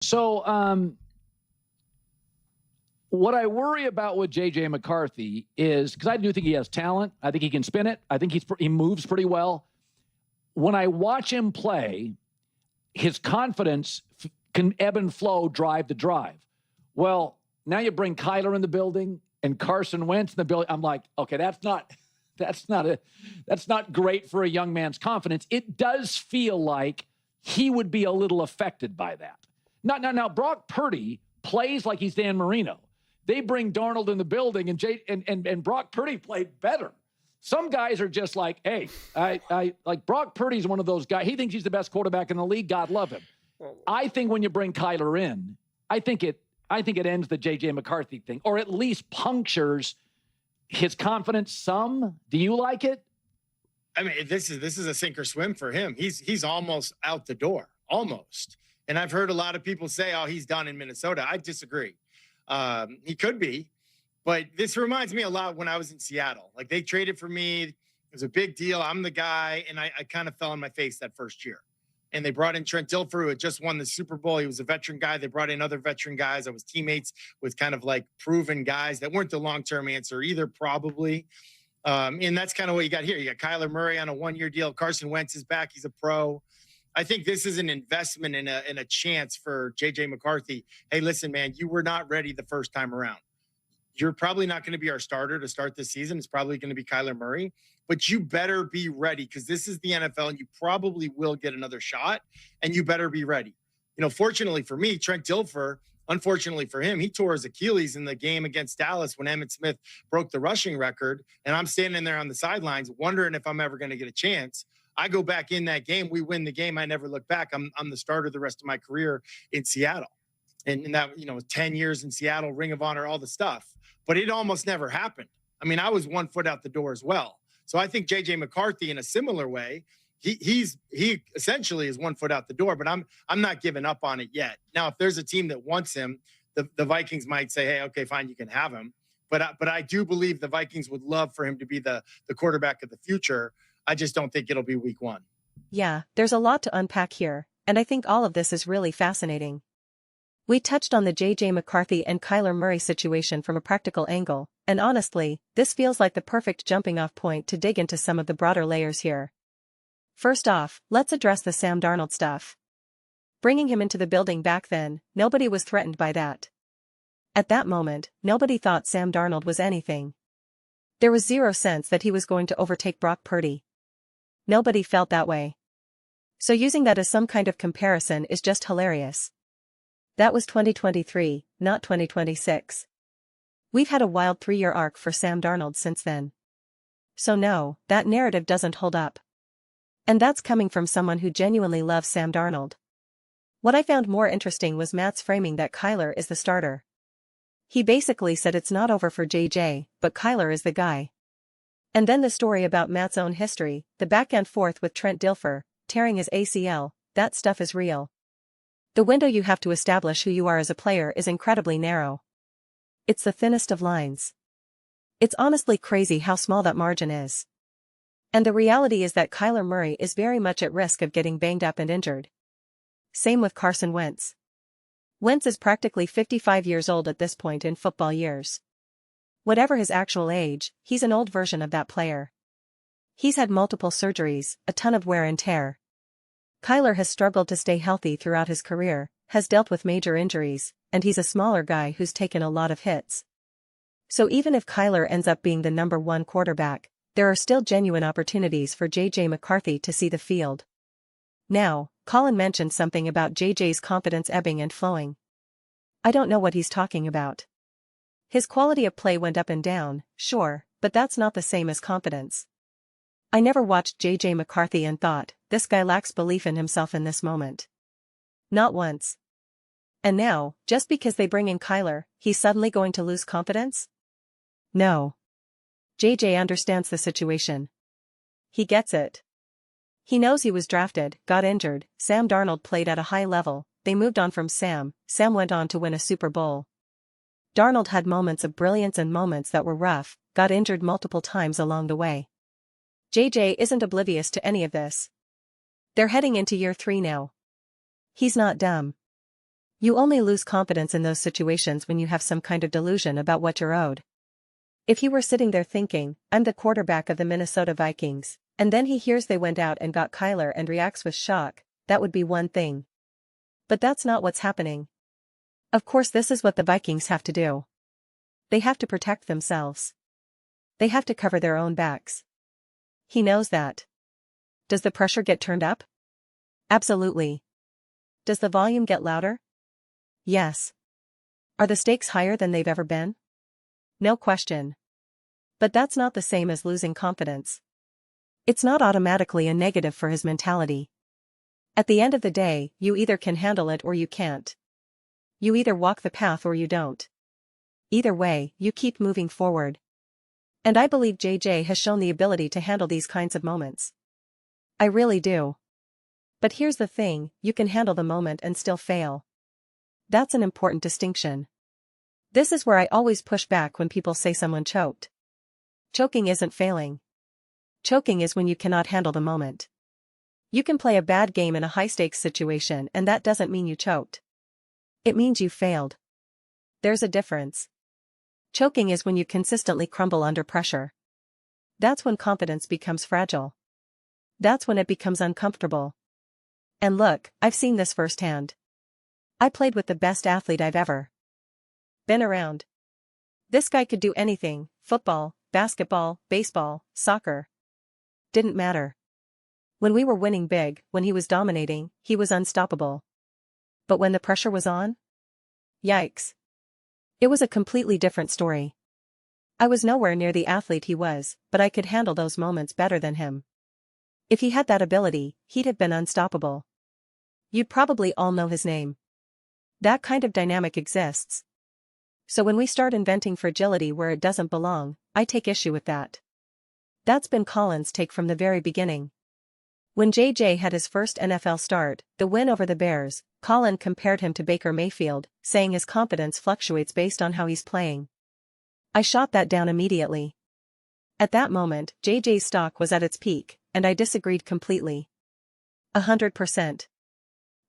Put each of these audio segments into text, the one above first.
So, what I worry about with JJ McCarthy is because I do think he has talent. I think he can spin it. I think he moves pretty well. When I watch him play, his confidence can ebb and flow drive to drive. Well, now you bring Kyler in the building and Carson Wentz in the building. I'm like, okay, that's not great for a young man's confidence. It does feel like he would be a little affected by that. Now, Brock Purdy plays like he's Dan Marino. They bring Darnold in the building, and Brock Purdy played better. Some guys are just like, hey, I like Brock Purdy's one of those guys. He thinks he's the best quarterback in the league. God love him. I think when you bring Kyler in, I think it ends the JJ McCarthy thing, or at least punctures his confidence some. Do you like it? I mean, this is a sink or swim for him. He's almost out the door, almost. And I've heard a lot of people say, "Oh, he's done in Minnesota." I disagree. He could be, but this reminds me a lot when I was in Seattle. Like they traded for me. It was a big deal. I'm the guy, and I kind of fell on my face that first year. And they brought in Trent Dilfer, who had just won the Super Bowl. He was a veteran guy. They brought in other veteran guys. I was teammates with kind of like proven guys that weren't the long-term answer either, probably. And that's kind of what you got here. You got Kyler Murray on a one-year deal. Carson Wentz is back. He's a pro. I think this is an investment in a chance for JJ McCarthy. Hey, listen, man, you were not ready the first time around. You're probably not going to be our starter to start this season. It's probably going to be Kyler Murray, but you better be ready because this is the NFL and you probably will get another shot and you better be ready. You know, fortunately for me, Trent Dilfer, unfortunately for him, he tore his Achilles in the game against Dallas when Emmitt Smith broke the rushing record. And I'm standing there on the sidelines wondering if I'm ever going to get a chance. I go back in that game. We win the game. I never look back. I'm the starter the rest of my career in Seattle. And that, 10 years in Seattle, Ring of Honor, all the stuff. But it almost never happened. I mean, I was 1 foot out the door as well. So I think JJ McCarthy in a similar way, he essentially is 1 foot out the door, but I'm not giving up on it yet. Now, if there's a team that wants him, the Vikings might say, hey, okay, fine, you can have him. But I do believe the Vikings would love for him to be the quarterback of the future. I just don't think it'll be week 1. Yeah, there's a lot to unpack here, and I think all of this is really fascinating. We touched on the JJ McCarthy and Kyler Murray situation from a practical angle, and honestly, this feels like the perfect jumping-off point to dig into some of the broader layers here. First off, let's address the Sam Darnold stuff. Bringing him into the building back then, nobody was threatened by that. At that moment, nobody thought Sam Darnold was anything. There was zero sense that he was going to overtake Brock Purdy. Nobody felt that way. So using that as some kind of comparison is just hilarious. That was 2023, not 2026. We've had a wild 3-year arc for Sam Darnold since then. So no, that narrative doesn't hold up. And that's coming from someone who genuinely loves Sam Darnold. What I found more interesting was Matt's framing that Kyler is the starter. He basically said it's not over for JJ, but Kyler is the guy. And then the story about Matt's own history, the back and forth with Trent Dilfer, tearing his ACL, that stuff is real. The window you have to establish who you are as a player is incredibly narrow. It's the thinnest of lines. It's honestly crazy how small that margin is. And the reality is that Kyler Murray is very much at risk of getting banged up and injured. Same with Carson Wentz. Wentz is practically 55 years old at this point in football years. Whatever his actual age, he's an old version of that player. He's had multiple surgeries, a ton of wear and tear. Kyler has struggled to stay healthy throughout his career, has dealt with major injuries, and he's a smaller guy who's taken a lot of hits. So even if Kyler ends up being the number 1 quarterback, there are still genuine opportunities for JJ McCarthy to see the field. Now, Colin mentioned something about JJ's confidence ebbing and flowing. I don't know what he's talking about. His quality of play went up and down, sure, but that's not the same as confidence. I never watched JJ McCarthy and thought, this guy lacks belief in himself in this moment. Not once. And now, just because they bring in Kyler, he's suddenly going to lose confidence? No. JJ understands the situation. He gets it. He knows he was drafted, got injured, Sam Darnold played at a high level, they moved on from Sam went on to win a Super Bowl. Darnold had moments of brilliance and moments that were rough, got injured multiple times along the way. JJ isn't oblivious to any of this. They're heading into year 3 now. He's not dumb. You only lose confidence in those situations when you have some kind of delusion about what you're owed. If he were sitting there thinking, I'm the quarterback of the Minnesota Vikings, and then he hears they went out and got Kyler and reacts with shock, that would be one thing. But that's not what's happening. Of course, this is what the Vikings have to do. They have to protect themselves. They have to cover their own backs. He knows that. Does the pressure get turned up? Absolutely. Does the volume get louder? Yes. Are the stakes higher than they've ever been? No question. But that's not the same as losing confidence. It's not automatically a negative for his mentality. At the end of the day, you either can handle it or you can't. You either walk the path or you don't. Either way, you keep moving forward. And I believe JJ has shown the ability to handle these kinds of moments. I really do. But here's the thing, you can handle the moment and still fail. That's an important distinction. This is where I always push back when people say someone choked. Choking isn't failing. Choking is when you cannot handle the moment. You can play a bad game in a high-stakes situation and that doesn't mean you choked. It means you failed. There's a difference. Choking is when you consistently crumble under pressure. That's when confidence becomes fragile. That's when it becomes uncomfortable. And look, I've seen this firsthand. I played with the best athlete I've ever been around. This guy could do anything, football, basketball, baseball, soccer. Didn't matter. When we were winning big, when he was dominating, he was unstoppable. But when the pressure was on? Yikes. It was a completely different story. I was nowhere near the athlete he was, but I could handle those moments better than him. If he had that ability, he'd have been unstoppable. You'd probably all know his name. That kind of dynamic exists. So when we start inventing fragility where it doesn't belong, I take issue with that. That's been Colin's take from the very beginning. When JJ had his first NFL start, the win over the Bears, Colin compared him to Baker Mayfield, saying his confidence fluctuates based on how he's playing. I shot that down immediately. At that moment, JJ's stock was at its peak, and I disagreed completely. 100%.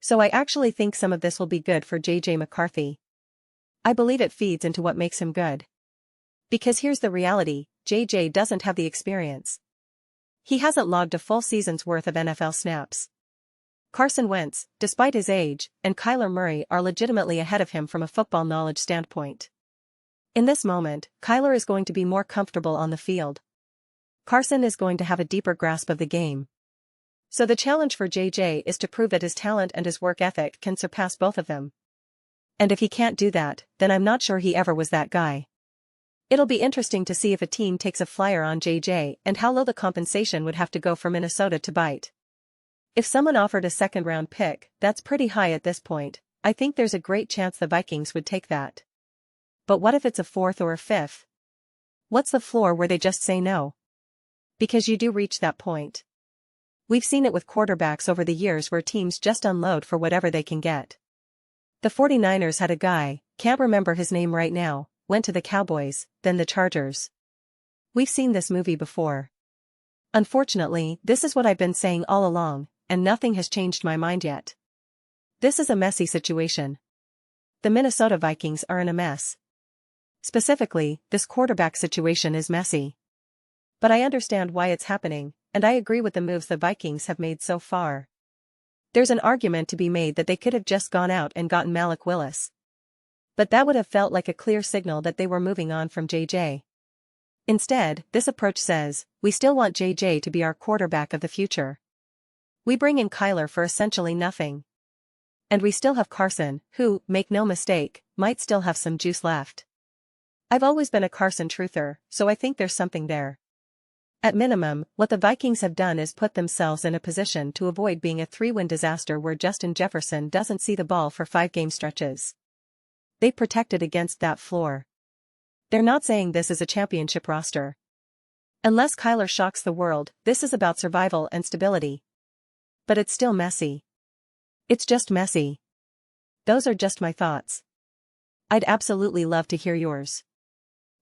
So I actually think some of this will be good for JJ McCarthy. I believe it feeds into what makes him good. Because here's the reality, JJ doesn't have the experience. He hasn't logged a full season's worth of NFL snaps. Carson Wentz, despite his age, and Kyler Murray are legitimately ahead of him from a football knowledge standpoint. In this moment, Kyler is going to be more comfortable on the field. Carson is going to have a deeper grasp of the game. So the challenge for JJ is to prove that his talent and his work ethic can surpass both of them. And if he can't do that, then I'm not sure he ever was that guy. It'll be interesting to see if a team takes a flyer on JJ and how low the compensation would have to go for Minnesota to bite. If someone offered a second-round pick, that's pretty high at this point. I think there's a great chance the Vikings would take that. But what if it's a fourth or a fifth? What's the floor where they just say no? Because you do reach that point. We've seen it with quarterbacks over the years where teams just unload for whatever they can get. The 49ers had a guy, can't remember his name right now, went to the Cowboys, then the Chargers. We've seen this movie before. Unfortunately, this is what I've been saying all along, and nothing has changed my mind yet. This is a messy situation. The Minnesota Vikings are in a mess. Specifically, this quarterback situation is messy. But I understand why it's happening, and I agree with the moves the Vikings have made so far. There's an argument to be made that they could have just gone out and gotten Malik Willis. But that would have felt like a clear signal that they were moving on from JJ. Instead, this approach says, we still want JJ to be our quarterback of the future. We bring in Kyler for essentially nothing. And we still have Carson, who, make no mistake, might still have some juice left. I've always been a Carson truther, so I think there's something there. At minimum, what the Vikings have done is put themselves in a position to avoid being a 3-win disaster where Justin Jefferson doesn't see the ball for 5-game stretches. They protected against that floor. They're not saying this is a championship roster. Unless Kyler shocks the world, this is about survival and stability. But it's still messy. It's just messy. Those are just my thoughts. I'd absolutely love to hear yours.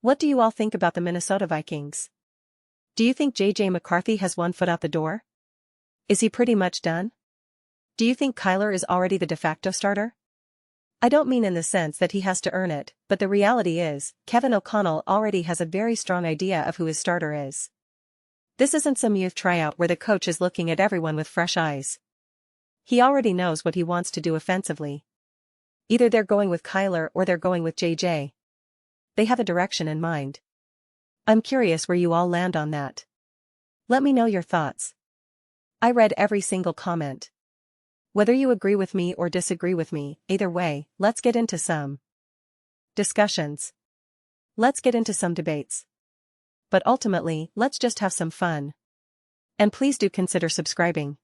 What do you all think about the Minnesota Vikings? Do you think JJ McCarthy has one foot out the door? Is he pretty much done? Do you think Kyler is already the de facto starter? I don't mean in the sense that he has to earn it, but the reality is, Kevin O'Connell already has a very strong idea of who his starter is. This isn't some youth tryout where the coach is looking at everyone with fresh eyes. He already knows what he wants to do offensively. Either they're going with Kyler or they're going with JJ. They have a direction in mind. I'm curious where you all land on that. Let me know your thoughts. I read every single comment. Whether you agree with me or disagree with me, either way, let's get into some discussions. Let's get into some debates. But ultimately, let's just have some fun. And please do consider subscribing.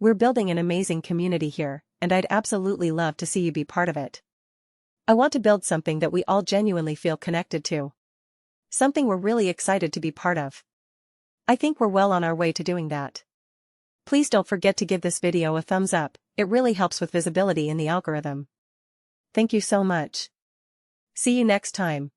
We're building an amazing community here, and I'd absolutely love to see you be part of it. I want to build something that we all genuinely feel connected to. Something we're really excited to be part of. I think we're well on our way to doing that. Please don't forget to give this video a thumbs up, it really helps with visibility in the algorithm. Thank you so much. See you next time.